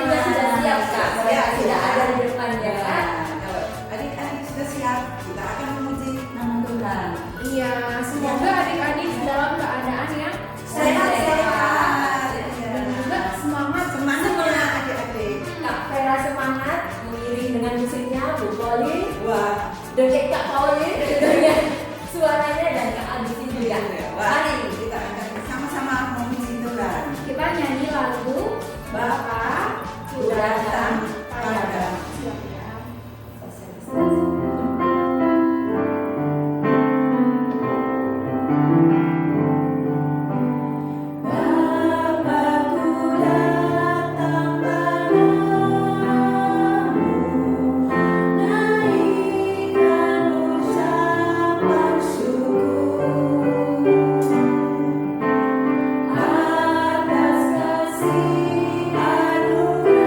Juga sudah siap Kak, mereka sudah ada di depannya kan. Kalau adik-adik sudah siap, kita akan memuji nama Tuhan. Iya, semoga adik-adik dalam keadaan yang Sehat-sehat. dan juga semangat. Semangat ya adik-adik. Kak Vera semangat mengiring dengan musiknya, Bu Poli, Wah, dengan Kak Paulin dengan suaranya dan Kak Agustin juga. Mari kita akan sama-sama memuji Tuhan. Kita nyanyi lagu Bapa ku datang padamu. Siap ya. Bapakku datang padamu, naikkan ucapan syukur atas kasih anugerah-Mu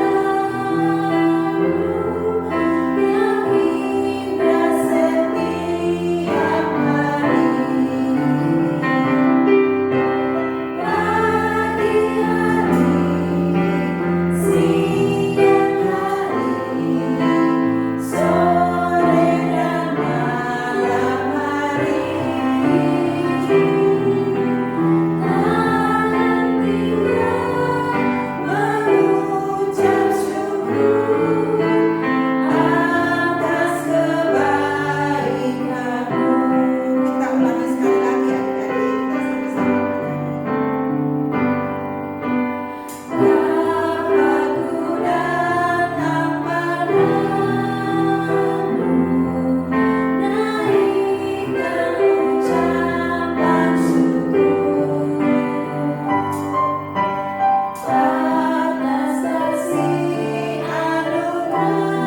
yang indah setiap hari. Pagi hari, siang hari, sore dan malam hari, tangan tinggal mengucap syukur atas kebaikan-Mu. Kita ulangi sekali lagi adik-adik, kita sama-sama. Bapakku datang padamu, naikkan ucapan syukur atas kasih anugerah-Mu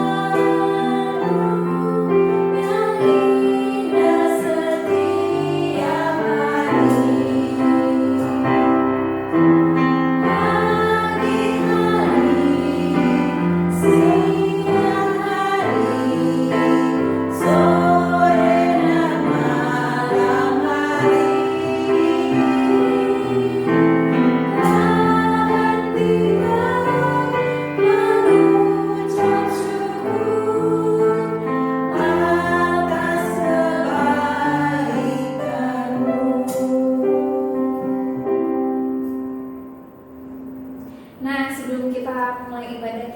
yang indah setiap hari. Pagi hari, siang hari, sore dan malam hari, tangan tinggal mengucap syukur atas kebaikan-Mu. Nah, sebelum kita mulai ibadah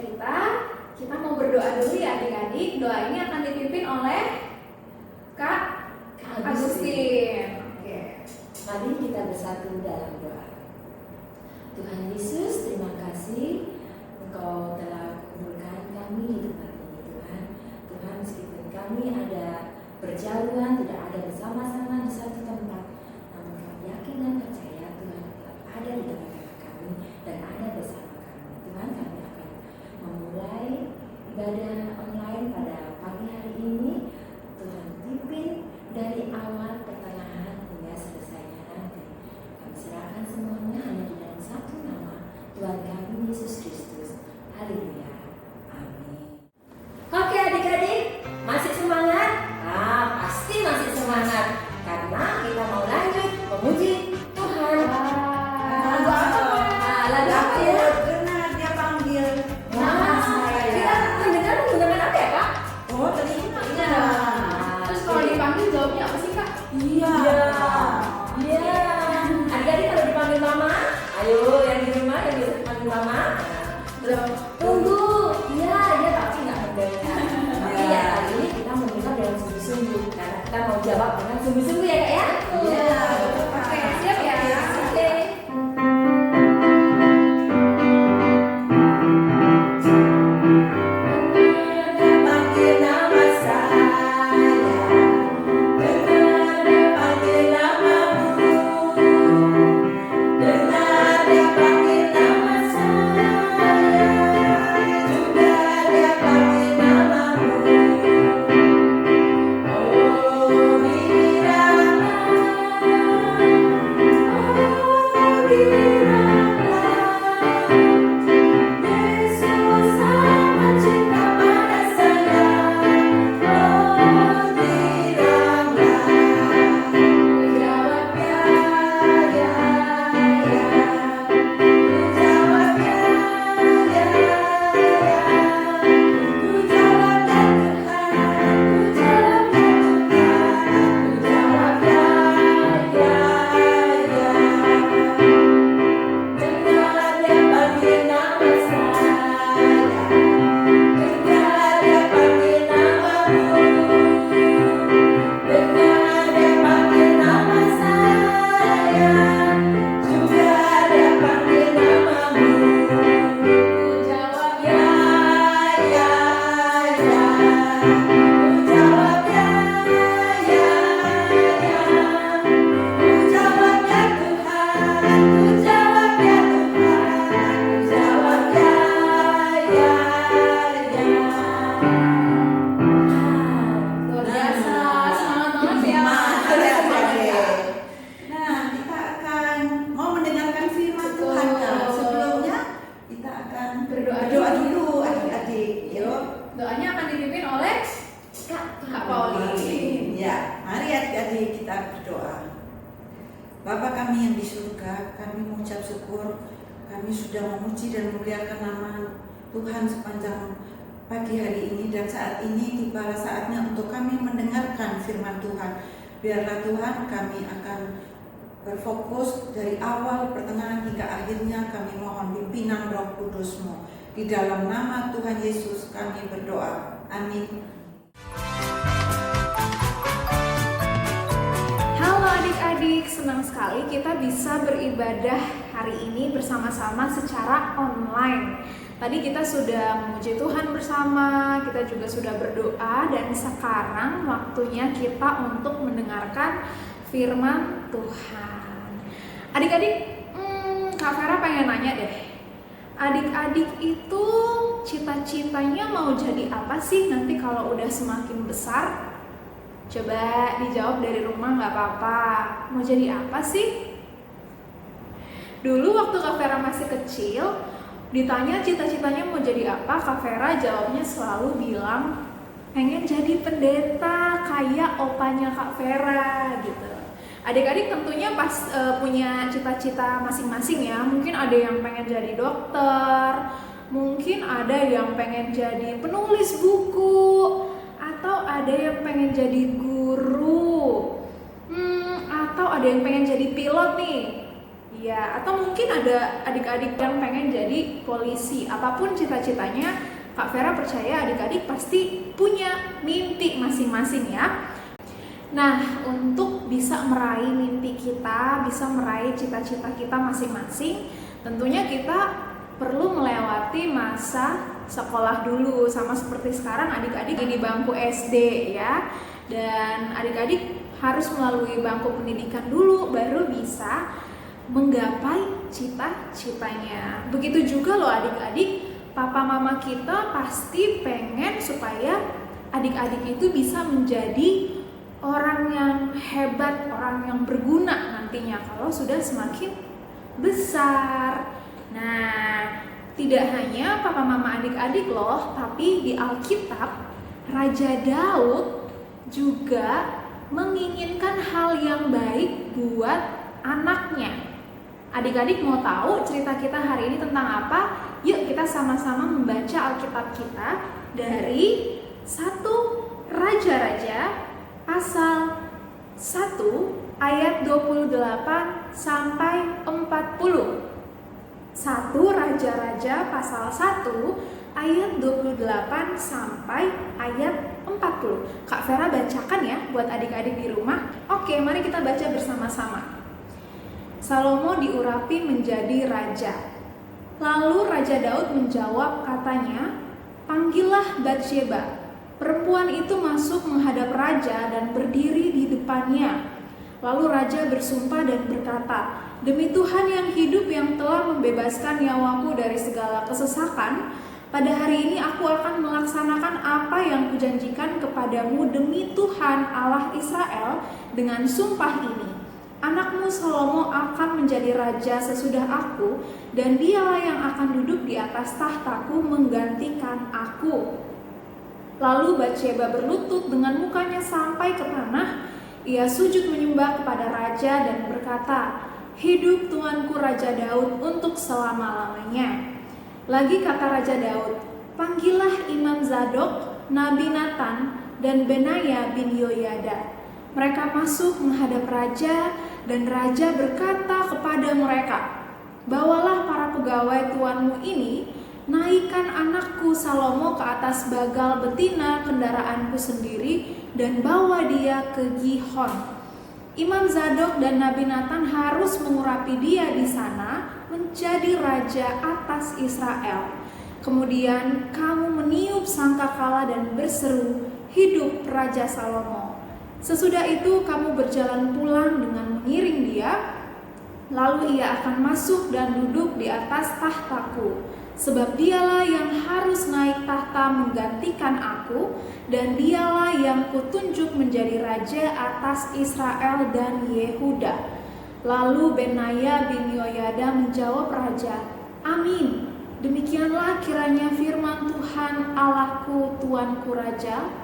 kita mau berdoa dulu ya adik-adik. Doa ini akan dipimpin oleh Kak Agustin. Oke. Mari kita bersatu dalam doa. Tuhan Yesus, terima kasih Engkau telah kumpulkan kami di tempat ini Tuhan. Tuhan, meskipun kami ada berjauhan, tidak ada bersama-sama di satu tempat, namun kami yakin dan percaya Tuhan tetap ada di tengah-tengah kami dan ada bersama kami. Tuhan, kami akan memulai ibadah online pada pagi hari ini. Tuhan pimpin dari awal pertengahan hingga selesainya nanti. Kami serahkan semuanya hanya di dalam satu nama, Tuhan kami Yesus Kristus. Haleluya. Amin. Oke adik-adik, masih semangat? Ah, pasti masih semangat karena kita mau lanjut memuji Tuhan. Lagu apa, Pak? Ah, lagu apa ya? Benar, dia panggil Nah, nama kita saya. mendengar menggunakan apa ya Kak? Oh, telinga. Terus kalau dipanggil jawabnya apa sih, Kak? Iya. Iya. Adik-adik kalau dipanggil mama, ayo yang di rumah yang bisa dipanggil mama. Tunggu. Iya, dia tapi nggak mendengar. Tapi ya kali ini kita mendengar dengan sungguh-sungguh karena kita mau jawab dengan sungguh-sungguh ya Kak ya. Iya. Oke, siap ya. Oke. Dia panggil nama saya, dengar dia panggil namamu, dengar dia panggil nama saya, juga dia panggil namamu. Oh, bila Mari adik-adik kita berdoa. Bapa kami yang di surga, kami mengucap syukur, kami sudah memuji dan memuliakan nama Tuhan sepanjang pagi hari ini, dan saat ini tibalah saatnya untuk kami mendengarkan firman Tuhan. Biarlah Tuhan, kami akan berfokus dari awal, pertengahan hingga akhirnya. Kami mohon pimpinan Roh Kudus-Mu. Di dalam nama Tuhan Yesus kami berdoa. Amin. Halo adik-adik, senang sekali kita bisa beribadah hari ini bersama-sama secara online. Tadi kita sudah memuji Tuhan bersama, kita juga sudah berdoa, dan sekarang waktunya kita untuk mendengarkan firman Tuhan. Adik-adik, Kak Vera pengen nanya deh. Adik-adik itu cita-citanya mau jadi apa sih nanti kalau udah semakin besar? Coba dijawab dari rumah, nggak apa-apa. Mau jadi apa sih? Dulu waktu Kak Vera masih kecil, ditanya cita-citanya mau jadi apa, Kak Vera jawabnya selalu bilang pengen jadi pendeta kayak opanya Kak Vera gitu. Adik-adik tentunya pas punya cita-cita masing-masing ya. Mungkin ada yang pengen jadi dokter, mungkin ada yang pengen jadi penulis buku, atau ada yang pengen jadi guru, atau ada yang pengen jadi pilot nih. Ya, atau mungkin ada adik-adik yang pengen jadi polisi. Apapun cita-citanya, Kak Vera percaya adik-adik pasti punya mimpi masing-masing ya. Nah, untuk bisa meraih mimpi kita, bisa meraih cita-cita kita masing-masing, tentunya kita perlu melewati masa sekolah dulu. Sama seperti sekarang adik-adik di bangku SD ya. Dan adik-adik harus melalui bangku pendidikan dulu baru bisa menggapai cita-citanya. Begitu juga loh adik-adik, papa mama kita pasti pengen supaya adik-adik itu bisa menjadi orang yang hebat, orang yang berguna nantinya kalau sudah semakin besar. Nah, tidak hanya papa mama adik-adik loh, tapi di Alkitab Raja Daud juga menginginkan hal yang baik buat anaknya. Adik-adik mau tahu cerita kita hari ini tentang apa? Yuk kita sama-sama membaca Alkitab kita dari 1 Raja-Raja pasal 1 ayat 28 sampai 40. 1 Raja-Raja pasal 1 ayat 28 sampai ayat 40. Kak Vera bacakan ya buat adik-adik di rumah. Oke, mari kita baca bersama-sama. Salomo diurapi menjadi raja. Lalu Raja Daud menjawab katanya, "Panggillah Batsyeba." Perempuan itu masuk menghadap raja dan berdiri di depannya. Lalu raja bersumpah dan berkata, "Demi Tuhan yang hidup yang telah membebaskan nyawaku dari segala kesesakan, pada hari ini aku akan melaksanakan apa yang kujanjikan kepadamu demi Tuhan Allah Israel dengan sumpah ini. Anakmu Salomo akan menjadi raja sesudah aku, dan dialah yang akan duduk di atas tahtaku menggantikan aku." Lalu Batsyeba berlutut dengan mukanya sampai ke tanah. Ia sujud menyembah kepada raja dan berkata, "Hidup tuanku Raja Daud untuk selama-lamanya." Lagi kata Raja Daud, "Panggillah Imam Zadok, Nabi Nathan, dan Benaya bin Yoyada." Mereka masuk menghadap raja, dan raja berkata kepada mereka, "Bawalah para pegawai tuanmu ini, naikkan anakku Salomo ke atas bagal betina kendaraanku sendiri, dan bawa dia ke Gihon. Imam Zadok dan Nabi Nathan harus mengurapi dia di sana menjadi raja atas Israel. Kemudian kamu meniup sangkakala dan berseru, 'Hidup Raja Salomo.' Sesudah itu kamu berjalan pulang dengan mengiring dia, lalu ia akan masuk dan duduk di atas tahtaku. Sebab dialah yang harus naik tahta menggantikan aku, dan dialah yang kutunjuk menjadi raja atas Israel dan Yehuda." Lalu Benaya bin Yoyada menjawab raja, "Amin, demikianlah kiranya firman Tuhan Allahku tuanku raja.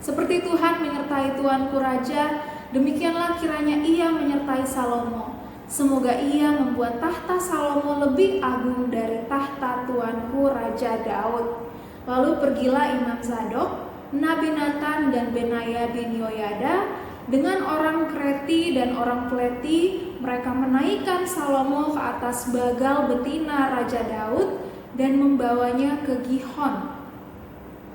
Seperti Tuhan menyertai tuanku raja Demikianlah kiranya ia menyertai Salomo. Semoga ia membuat tahta Salomo lebih agung dari tahta tuanku Raja Daud. Lalu pergilah Imam Zadok, Nabi Nathan dan Benaya bin Yoyada dengan orang Kreti dan orang Pleti. Mereka menaikkan Salomo ke atas bagal betina Raja Daud dan membawanya ke Gihon.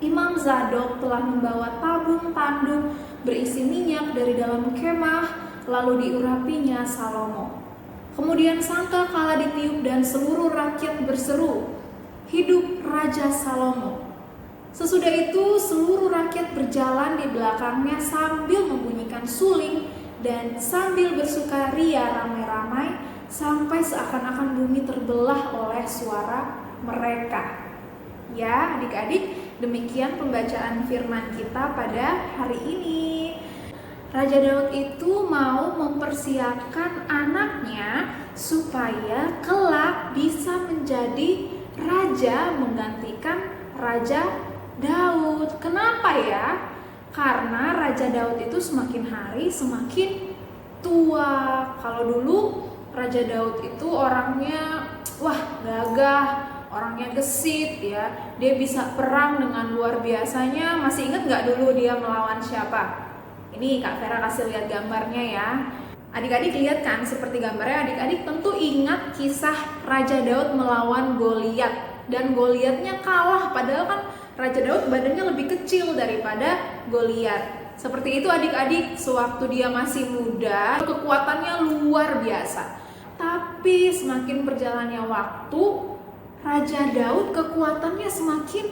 Imam Zadok telah membawa tabung tanduk berisi minyak dari dalam kemah, lalu diurapinya Salomo. Kemudian sangkakala ditiup dan seluruh rakyat berseru, "Hidup Raja Salomo!" Sesudah itu seluruh rakyat berjalan di belakangnya sambil membunyikan suling dan sambil bersukaria ramai-ramai sampai seakan-akan bumi terbelah oleh suara mereka. Ya, adik-adik, demikian pembacaan firman kita pada hari ini. Raja Daud itu mau mempersiapkan anaknya supaya kelak bisa menjadi raja menggantikan Raja Daud. Kenapa ya? Karena Raja Daud itu semakin hari semakin tua. Kalau dulu Raja Daud itu orangnya gagah, orangnya gesit ya. Dia bisa perang dengan luar biasanya. Masih ingat nggak dulu dia melawan siapa? Ini Kak Vera kasih lihat gambarnya ya. Adik-adik lihat kan seperti gambarnya. Adik-adik tentu ingat kisah Raja Daud melawan Goliat. Dan Goliatnya kalah, padahal kan Raja Daud badannya lebih kecil daripada Goliat. Seperti itu adik-adik, sewaktu dia masih muda, kekuatannya luar biasa. Tapi semakin berjalannya waktu, Raja Daud kekuatannya semakin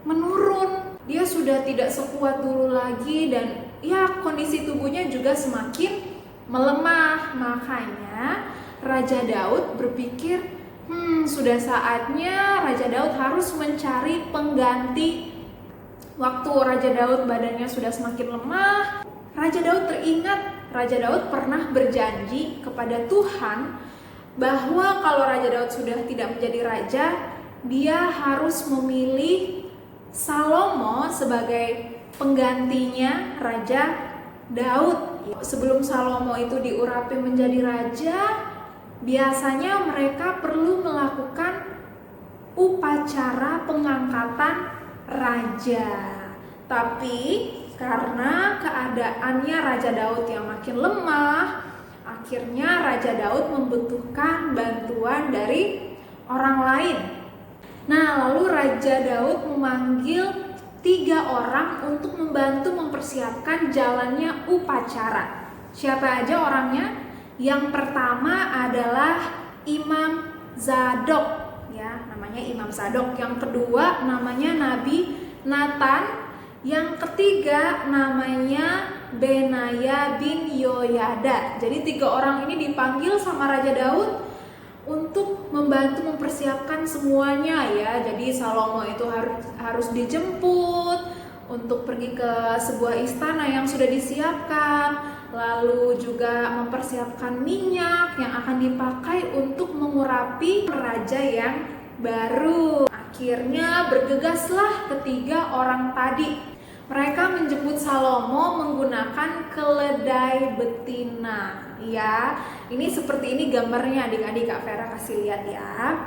menurun. Dia sudah tidak sekuat dulu lagi dan ya kondisi tubuhnya juga semakin melemah. Makanya Raja Daud berpikir, sudah saatnya Raja Daud harus mencari pengganti. Waktu Raja Daud badannya sudah semakin lemah, Raja Daud teringat Raja Daud pernah berjanji kepada Tuhan bahwa kalau Raja Daud sudah tidak menjadi raja, dia harus memilih Salomo sebagai penggantinya Raja Daud. Sebelum Salomo itu diurapi menjadi raja, biasanya mereka perlu melakukan upacara pengangkatan raja. Tapi karena keadaannya Raja Daud yang makin lemah, akhirnya Raja Daud membutuhkan bantuan dari orang lain. Nah, lalu Raja Daud memanggil 3 orang untuk membantu mempersiapkan jalannya upacara. Siapa aja orangnya? Yang pertama adalah Imam Zadok, ya, namanya Imam Zadok. Yang kedua namanya Nabi Nathan. Yang ketiga namanya Benaya bin Yoyada. Jadi 3 orang ini dipanggil sama Raja Daud untuk membantu mempersiapkan semuanya ya. Jadi Salomo itu harus dijemput untuk pergi ke sebuah istana yang sudah disiapkan, lalu juga mempersiapkan minyak yang akan dipakai untuk mengurapi raja yang baru. Akhirnya bergegaslah ketiga orang tadi. Mereka menjemput Salomo menggunakan keledai betina. Ya, ini seperti ini gambarnya adik-adik, Kak Vera kasih lihat ya.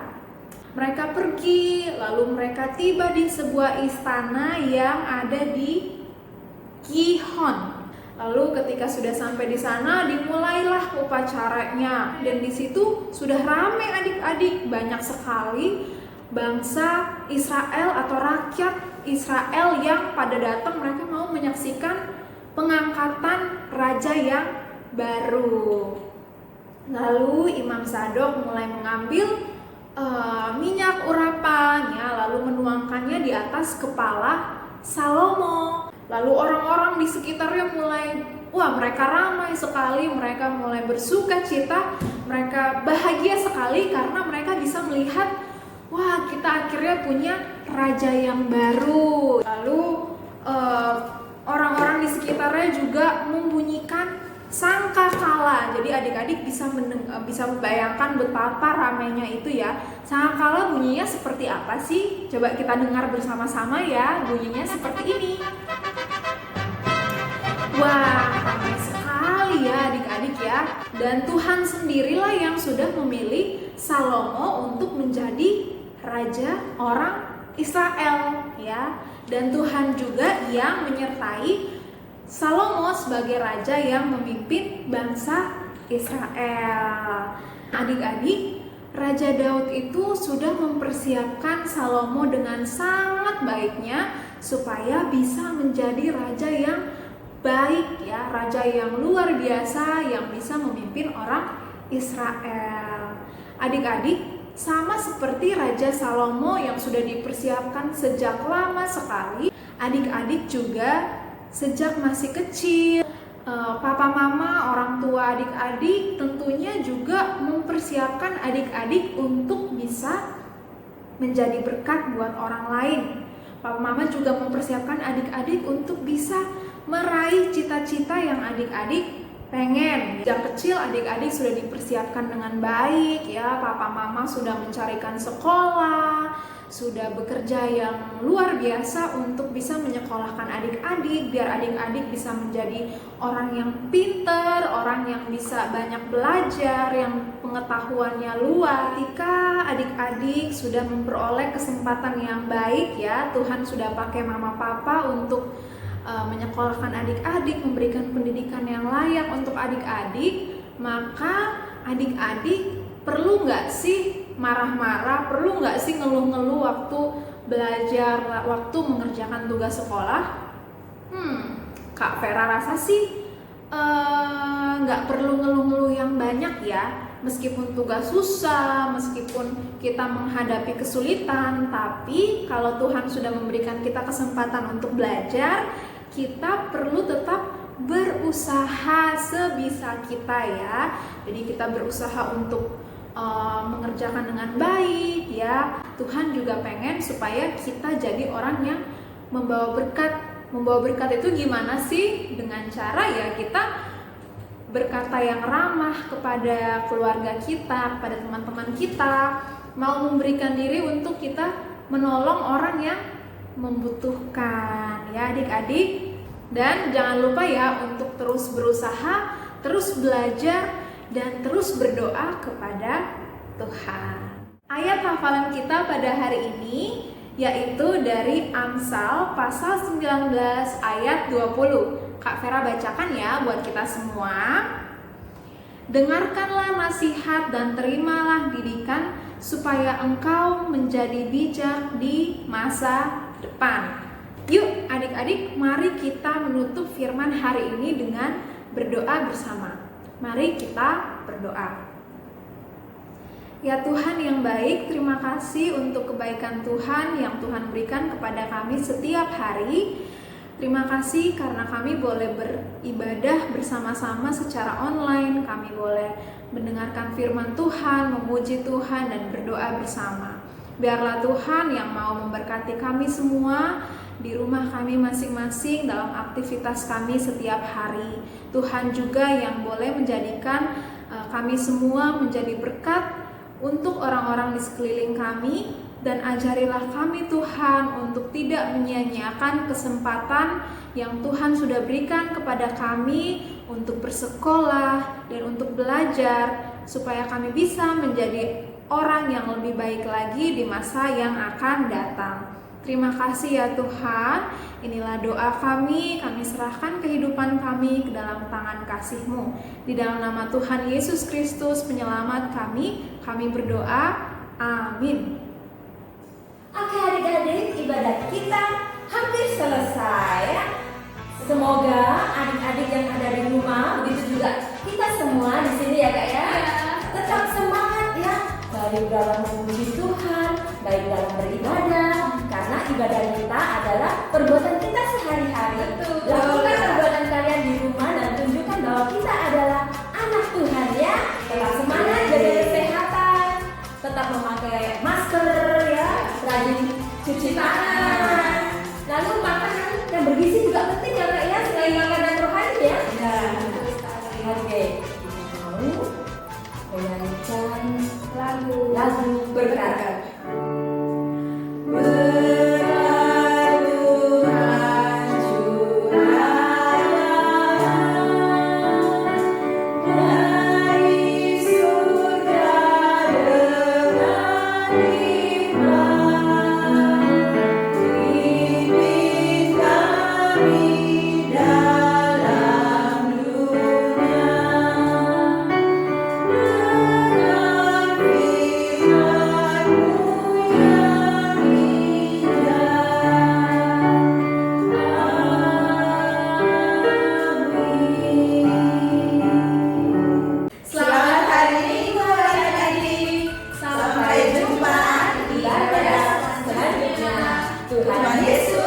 Mereka pergi, lalu mereka tiba di sebuah istana yang ada di Gihon. Lalu ketika sudah sampai di sana, dimulailah upacaranya. Dan di situ sudah ramai adik-adik, banyak sekali bangsa Israel atau rakyat Israel yang pada datang. Mereka mau menyaksikan pengangkatan raja yang baru. Lalu Imam Zadok mulai mengambil minyak urapan ya, lalu menuangkannya di atas kepala Salomo. Lalu orang-orang di sekitarnya mereka ramai sekali, mereka mulai bersuka cita, mereka bahagia sekali karena mereka bisa melihat, kita akhirnya punya raja yang baru. Lalu orang-orang di sekitarnya juga membunyikan sangkakala. Jadi adik-adik bisa membayangkan betapa ramainya itu ya. Sangkakala bunyinya seperti apa sih? Coba kita dengar bersama-sama ya. Bunyinya seperti ini. Wah, ramai sekali Dan Tuhan sendirilah yang sudah memilih Salomo untuk menjadi raja orang Israel, ya. Dan Tuhan juga yang menyertai Salomo sebagai raja yang memimpin bangsa Israel. Adik-adik, Raja Daud itu sudah mempersiapkan Salomo dengan sangat baiknya supaya bisa menjadi raja yang baik, ya, raja yang luar biasa yang bisa memimpin orang Israel. Adik-adik, sama seperti Raja Salomo yang sudah dipersiapkan sejak lama sekali, adik-adik juga sejak masih kecil, papa mama, orang tua adik-adik tentunya juga mempersiapkan adik-adik untuk bisa menjadi berkat buat orang lain. Papa mama juga mempersiapkan adik-adik untuk bisa meraih cita-cita yang adik-adik pengen. Sejak kecil adik-adik sudah dipersiapkan dengan baik, ya. Papa mama sudah mencarikan sekolah, sudah bekerja yang luar biasa untuk bisa menyekolahkan adik-adik biar adik-adik bisa menjadi orang yang pintar, orang yang bisa banyak belajar, yang pengetahuannya luas. Ketika adik-adik sudah memperoleh kesempatan yang baik, ya, Tuhan sudah pakai mama papa untuk menyekolahkan adik-adik, memberikan pendidikan yang layak untuk adik-adik, maka adik-adik perlu nggak sih marah-marah, perlu nggak sih ngeluh-ngeluh waktu belajar, waktu mengerjakan tugas sekolah? Kak Vera rasa sih nggak perlu ngeluh-ngeluh yang banyak, ya. Meskipun tugas susah, meskipun kita menghadapi kesulitan, tapi kalau Tuhan sudah memberikan kita kesempatan untuk belajar, kita perlu tetap berusaha sebisa kita, ya. Jadi kita berusaha untuk mengerjakan dengan baik, ya. Tuhan juga pengen supaya kita jadi orang yang membawa berkat. Membawa berkat itu gimana sih? Dengan cara, ya, kita berkata yang ramah kepada keluarga kita, kepada teman-teman kita, mau memberikan diri untuk kita menolong orang yang membutuhkan, ya adik-adik. Dan jangan lupa, ya, untuk terus berusaha, terus belajar, dan terus berdoa kepada Tuhan. Ayat hafalan kita pada hari ini yaitu dari Amsal pasal 19 ayat 20. Kak Vera bacakan, ya, buat kita semua. Dengarkanlah nasihat dan terimalah didikan supaya engkau menjadi bijak di masa depan. Yuk adik-adik, mari kita menutup firman hari ini dengan berdoa bersama. Mari kita berdoa. Ya Tuhan yang baik, terima kasih untuk kebaikan Tuhan yang Tuhan berikan kepada kami setiap hari. Terima kasih karena kami boleh beribadah bersama-sama secara online. Kami boleh mendengarkan firman Tuhan, memuji Tuhan, dan berdoa bersama. Biarlah Tuhan yang mau memberkati kami semua di rumah kami masing-masing dalam aktivitas kami setiap hari. Tuhan juga yang boleh menjadikan kami semua menjadi berkat untuk orang-orang di sekeliling kami, dan ajarilah kami Tuhan untuk tidak menyia-nyiakan kesempatan yang Tuhan sudah berikan kepada kami untuk bersekolah dan untuk belajar, supaya kami bisa menjadi orang yang lebih baik lagi di masa yang akan datang. Terima kasih ya Tuhan, inilah doa kami serahkan kehidupan kami ke dalam tangan kasih-Mu. Di dalam nama Tuhan Yesus Kristus penyelamat kami berdoa, amin. Oke adik-adik, ibadat kita hampir selesai, ya. Semoga adik-adik yang ada di rumah, begitu juga kita semua di sini, ya Kak, ya, tetap semangat, ya, baik dalam memuji Tuhan, baik dalam beribadah, karena ibadah kita adalah perbuatan kita sehari-hari. Lakukan perbuatan kalian di rumah dan tunjukkan bahwa kita adalah anak Tuhan, ya. Tetap semangat, jaga kesehatan, tetap memakai masker, ya, rajin cuci tangan. Lalu makanan yang bergizi juga penting, ya Kak, ya, selain makanan rohani, ya. Oke, mau menyanyikan lagu berkat. Berlalu hancur raya Tuhan Yesus